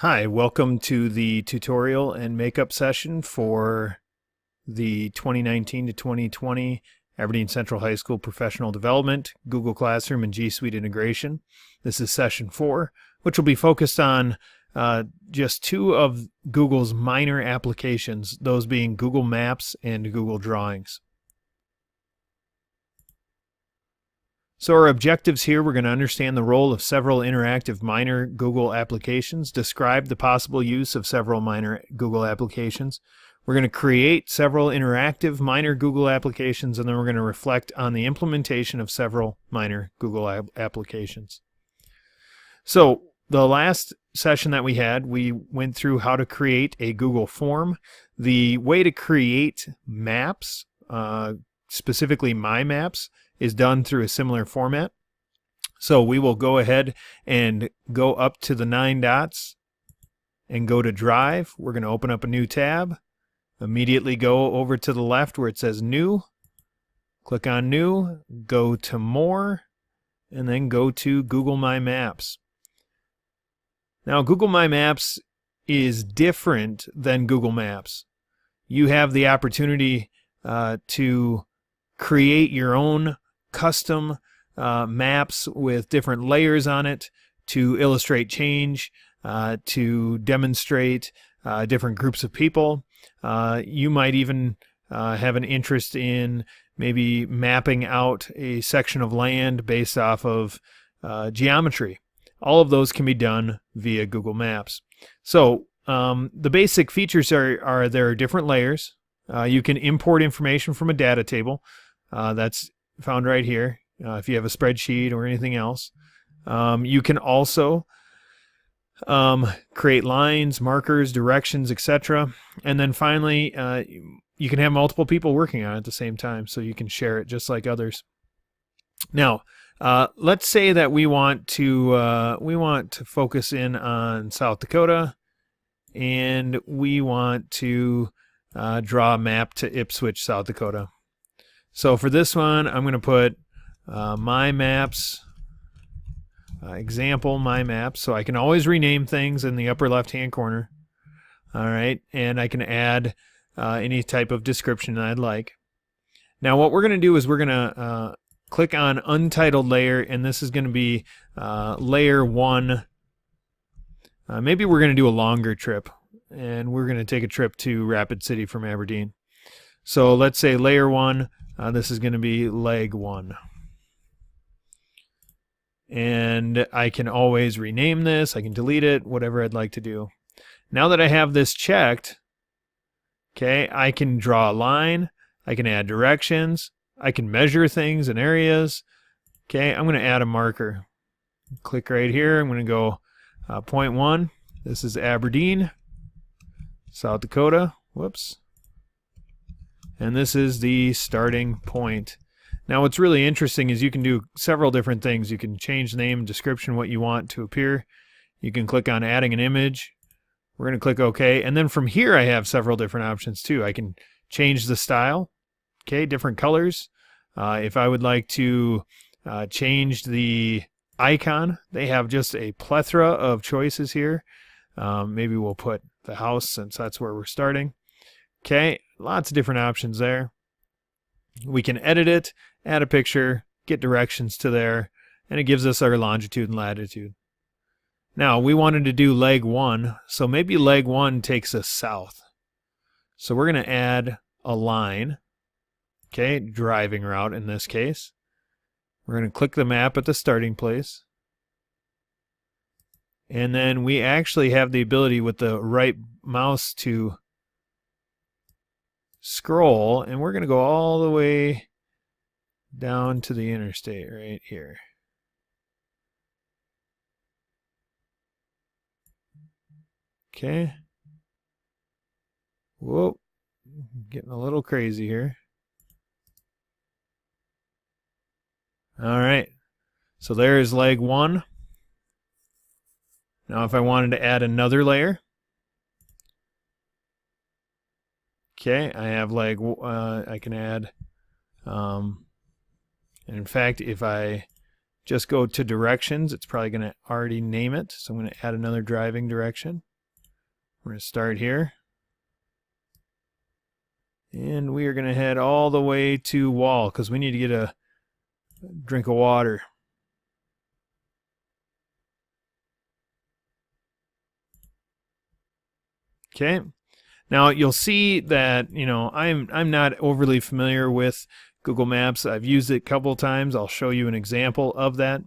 Hi, welcome to the tutorial and makeup session for the 2019 to 2020 Aberdeen Central High School Professional Development, Google Classroom, and G Suite integration. This is session 4, which will be focused on just two of Google's minor applications, those being Google Maps and Google Drawings. So our objectives here, we're going to understand the role of several interactive minor Google applications, describe the possible use of several minor Google applications. We're going to create several interactive minor Google applications, and then we're going to reflect on the implementation of several minor Google applications. So the last session that we had, we went through how to create a Google form. The way to create maps, specifically My Maps, is done through a similar format. So we will go ahead and go up to the 9 dots and go to Drive. We're going to open up a new tab. Immediately go over to the left where it says New. Click on New, go to More, and then go to Google My Maps. Now Google My Maps is different than Google Maps. You have the opportunity to create your own custom maps with different layers on it to illustrate change, to demonstrate different groups of people. You might even have an interest in maybe mapping out a section of land based off of geometry. All of those can be done via Google Maps. So the basic features are there are different layers. You can import information from a data table. That's found right here if you have a spreadsheet or anything else. You can also create lines, markers, directions, etc. And then finally, you can have multiple people working on it at the same time, so you can share it just like others. Now, let's say that we want to focus in on South Dakota, and we want to draw a map to Ipswich, South Dakota. So for this one, I'm going to put My Maps, example My Maps, so I can always rename things in the upper left-hand corner. All right, and I can add any type of description that I'd like. Now what we're going to do is we're going to click on Untitled Layer, and this is going to be Layer 1. Maybe we're going to do a longer trip, and we're going to take a trip to Rapid City from Aberdeen. So let's say Layer 1. This is going to be leg 1. And I can always rename this. I can delete it, whatever I'd like to do. Now that I have this checked, okay, I can draw a line. I can add directions. I can measure things in areas. Okay, I'm going to add a marker. Click right here. I'm going to go point 1. This is Aberdeen, South Dakota. Whoops. And this is the starting point. Now what's really interesting is you can do several different things. You can change the name and description, what you want to appear. You can click on adding an image. We're going to click OK. And then from here I have several different options too. I can change the style, okay, different colors. If I would like to change the icon, they have just a plethora of choices here. Maybe we'll put the house since that's where we're starting. Okay, lots of different options there. We can edit it, add a picture, get directions to there, and it gives us our longitude and latitude. Now, we wanted to do leg 1, so maybe leg 1 takes us south. So we're going to add a line, okay, driving route in this case. We're going to click the map at the starting place. And then we actually have the ability with the right mouse to scroll, and we're going to go all the way down to the interstate right here. Okay. Whoa, getting a little crazy here. All right, so there's leg 1. Now if I wanted to add another layer, okay, I have leg, I can add, and in fact, if I just go to directions, it's probably going to already name it. So I'm going to add another driving direction. We're going to start here. And we are going to head all the way to wall because we need to get a drink of water. Okay. Now you'll see that, I'm not overly familiar with Google Maps. I've used it a couple of times. I'll show you an example of that.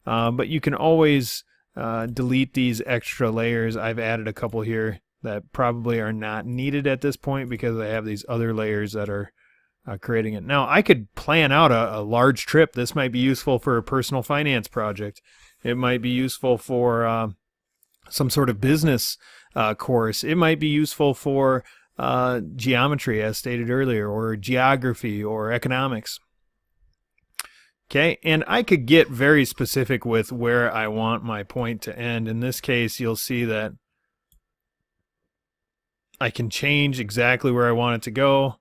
But you can always delete these extra layers. I've added a couple here that probably are not needed at this point because I have these other layers that are creating it. Now I could plan out a large trip. This might be useful for a personal finance project. It might be useful for some sort of business course. It might be useful for geometry, as stated earlier, or geography or economics. Okay, and I could get very specific with where I want my point to end. In this case, you'll see that I can change exactly where I want it to go,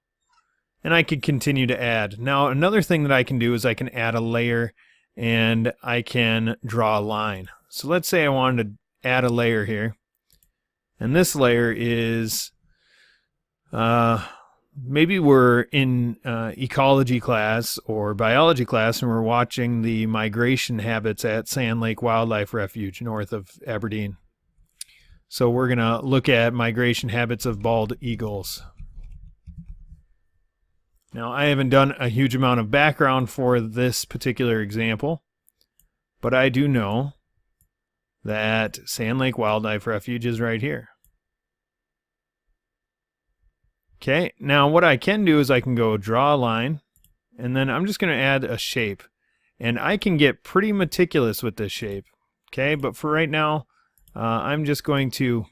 and I can continue to add. Now, another thing that I can do is I can add a layer, and I can draw a line. So let's say I wanted to add a layer here, and this layer is maybe we're in ecology class or biology class, and we're watching the migration habits at Sand Lake Wildlife Refuge north of Aberdeen. So we're going to look at migration habits of bald eagles. Now, I haven't done a huge amount of background for this particular example, but I do know that Sand Lake Wildlife Refuge is right here. Okay, now what I can do is I can go draw a line, and then I'm just going to add a shape. And I can get pretty meticulous with this shape. Okay, but for right now, I'm just going to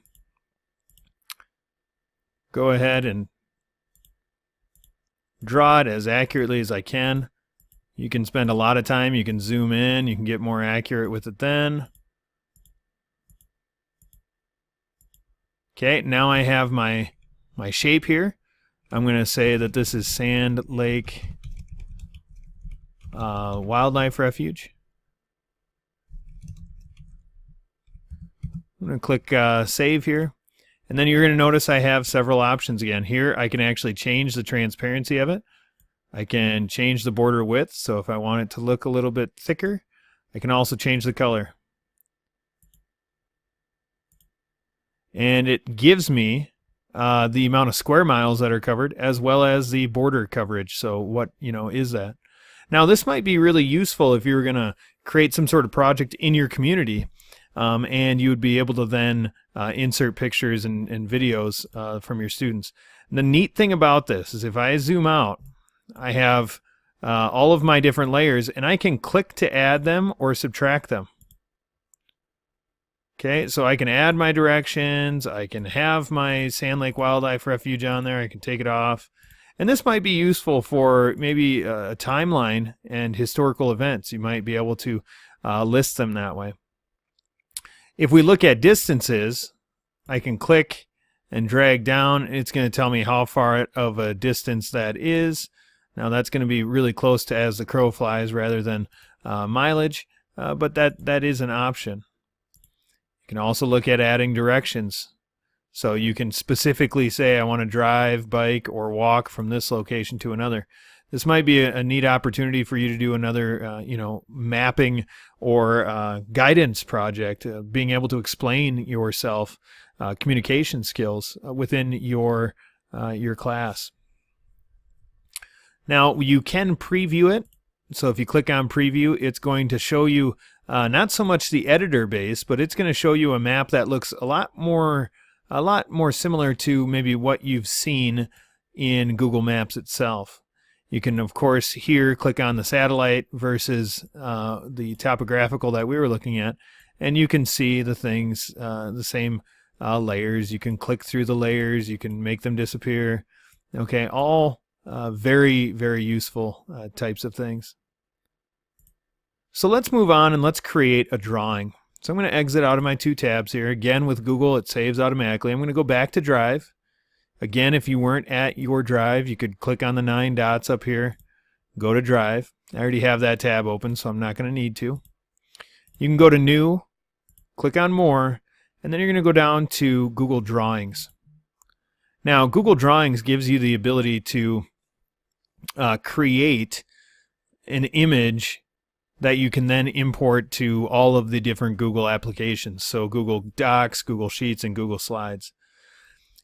go ahead and draw it as accurately as I can. You can spend a lot of time. You can zoom in. You can get more accurate with it then. Okay, now I have my shape here. I'm going to say that this is Sand Lake Wildlife Refuge. I'm going to click Save here. And then you're going to notice I have several options again. Here I can actually change the transparency of it. I can change the border width, so if I want it to look a little bit thicker, I can also change the color. And it gives me the amount of square miles that are covered as well as the border coverage. So what, is that? Now this might be really useful if you're going to create some sort of project in your community. And you would be able to then insert pictures and videos from your students. And the neat thing about this is if I zoom out, I have all of my different layers, and I can click to add them or subtract them. Okay, so I can add my directions, I can have my Sand Lake Wildlife Refuge on there, I can take it off. And this might be useful for maybe a timeline and historical events. You might be able to list them that way. If we look at distances, I can click and drag down. It's going to tell me how far of a distance that is. Now that's going to be really close to as the crow flies rather than mileage, but that is an option. You can also look at adding directions. So you can specifically say I want to drive, bike, or walk from this location to another. This might be a neat opportunity for you to do another, mapping or guidance project, being able to explain yourself, communication skills within your class. Now, you can preview it. So if you click on preview, it's going to show you not so much the editor base, but it's going to show you a map that looks a lot more similar to maybe what you've seen in Google Maps itself. You can, of course, here click on the satellite versus the topographical that we were looking at, and you can see the things, the same layers. You can click through the layers. You can make them disappear. Okay, all very, very useful types of things. So let's move on and let's create a drawing. So I'm going to exit out of my two tabs here. Again, with Google, it saves automatically. I'm going to go back to Drive. Again, if you weren't at your Drive, you could click on the 9 dots up here, go to Drive. I already have that tab open, so I'm not going to need to. You can go to New, click on More, and then you're going to go down to Google Drawings. Now, Google Drawings gives you the ability to create an image that you can then import to all of the different Google applications. So Google Docs, Google Sheets, and Google Slides.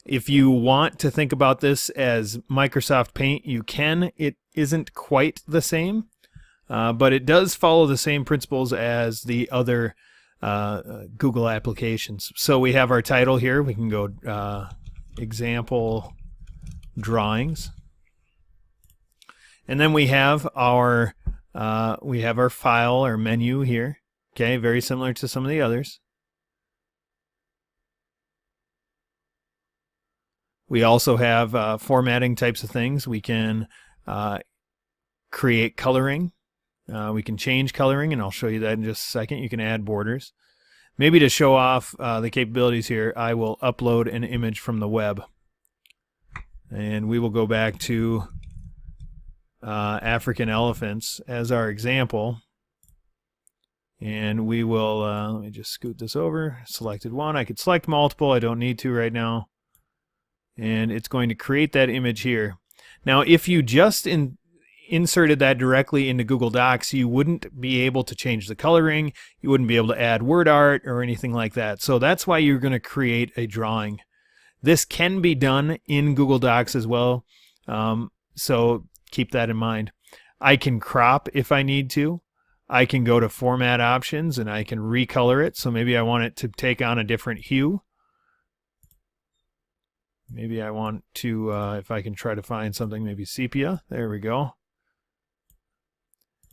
If you want to think about this as Microsoft Paint, you can. It isn't quite the same, but it does follow the same principles as the other Google applications. So we have our title here. We can go example drawings. And then we have our file or menu here. Okay, very similar to some of the others. We also have formatting types of things. We can create coloring. We can change coloring, and I'll show you that in just a second. You can add borders. Maybe to show off the capabilities here, I will upload an image from the web. And we will go back to African elephants as our example. And we will, let me just scoot this over. Selected one. I could select multiple. I don't need to right now. And it's going to create that image here. Now, if you just inserted that directly into Google Docs, you wouldn't be able to change the coloring. You wouldn't be able to add word art or anything like that. So that's why you're going to create a drawing. This can be done in Google Docs as well. So keep that in mind. I can crop if I need to. I can go to format options and I can recolor it. So maybe I want it to take on a different hue. Maybe I want to, if I can try to find something, maybe sepia. There we go.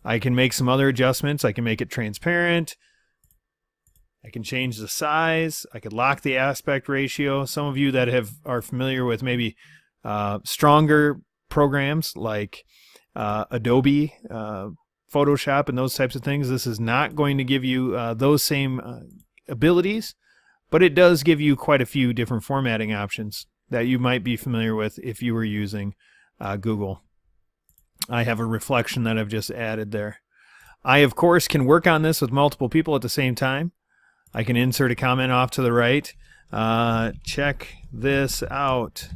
I can make some other adjustments. I can make it transparent. I can change the size. I could lock the aspect ratio. Some of you that are familiar with maybe stronger programs like Adobe, Photoshop, and those types of things, this is not going to give you those same abilities, but it does give you quite a few different formatting options that you might be familiar with if you were using Google. I have a reflection that I've just added there. I, of course, can work on this with multiple people at the same time. I can insert a comment off to the right. Check this out.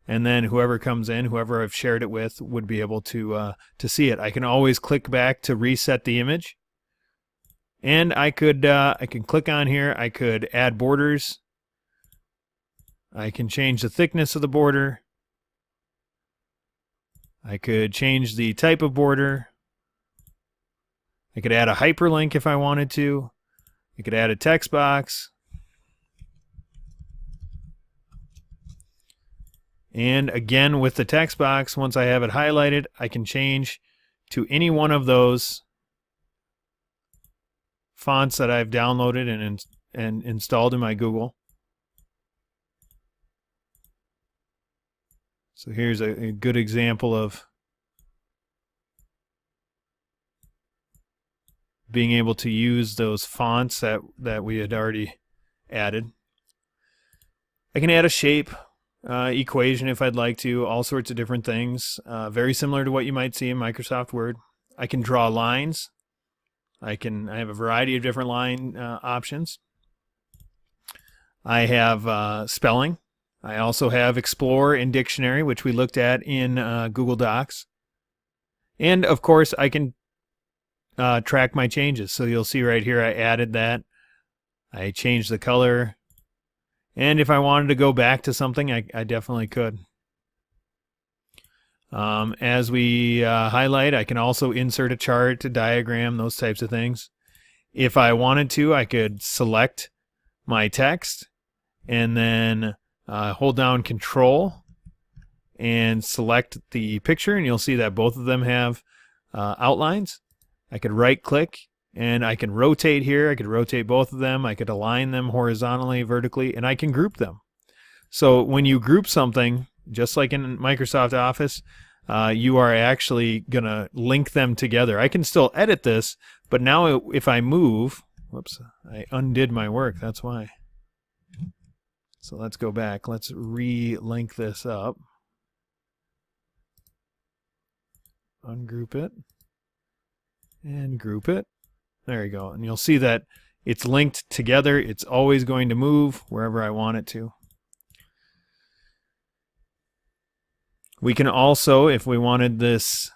And then whoever comes in, whoever I've shared it with, would be able to see it. I can always click back to reset the image. And I can click on here. I could add borders. I can change the thickness of the border. I could change the type of border. I could add a hyperlink if I wanted to. I could add a text box. And again, with the text box, once I have it highlighted, I can change to any one of those fonts that I've downloaded and installed in my Google. So here's a good example of being able to use those fonts that we had already added. I can add a shape equation if I'd like to, all sorts of different things, very similar to what you might see in Microsoft Word. I can draw lines. I have a variety of different line options. I have spelling. I also have Explore and Dictionary, which we looked at in Google Docs. And of course, I can track my changes. So you'll see right here, I added that. I changed the color. And if I wanted to go back to something, I definitely could. As we highlight, I can also insert a chart, a diagram, those types of things. If I wanted to, I could select my text and then hold down Control and select the picture, and you'll see that both of them have outlines. I could right-click, and I can rotate here. I could rotate both of them. I could align them horizontally, vertically, and I can group them. So when you group something, just like in Microsoft Office, you are actually going to link them together. I can still edit this, but now if I move, whoops, I undid my work. That's why. So let's go back. Let's re-link this up. Ungroup it and group it. There you go. And you'll see that It's linked together. It's always going to move wherever I want it to. We can also, if we wanted this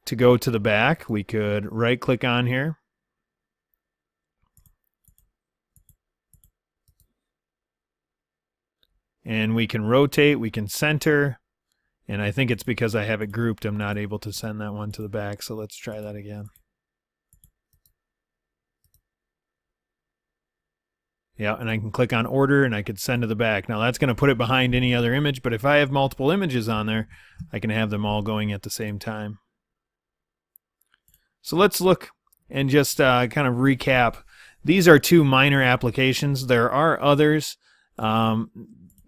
to go to the back, we could right-click on here. And we can rotate, we can center, and I think it's because I have it grouped I'm not able to send that one to the back, so let's try that again. Yeah, and I can click on order and I could send to the back. Now that's going to put it behind any other image, but if I have multiple images on there, I can have them all going at the same time. So let's look and just kind of recap. These are two minor applications. There are others.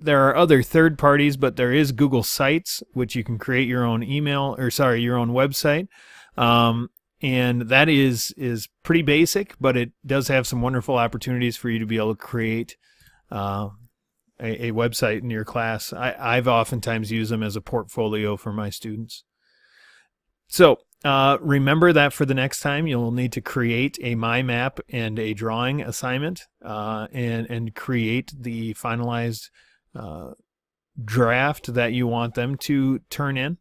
There are other third parties, but there is Google Sites, which you can create your own email, or sorry, your own website. And that is pretty basic, but it does have some wonderful opportunities for you to be able to create a website in your class. I've oftentimes used them as a portfolio for my students. So remember that for the next time, you'll need to create a mind map and a drawing assignment, and create the finalized draft that you want them to turn in.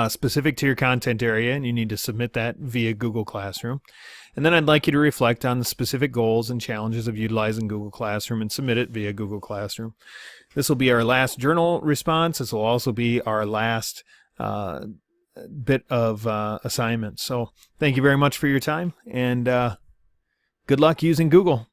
Specific to your content area, and you need to submit that via Google Classroom. And then I'd like you to reflect on the specific goals and challenges of utilizing Google Classroom and submit it via Google Classroom. This will be our last journal response. This will also be our last bit of assignment. So thank you very much for your time, and good luck using Google.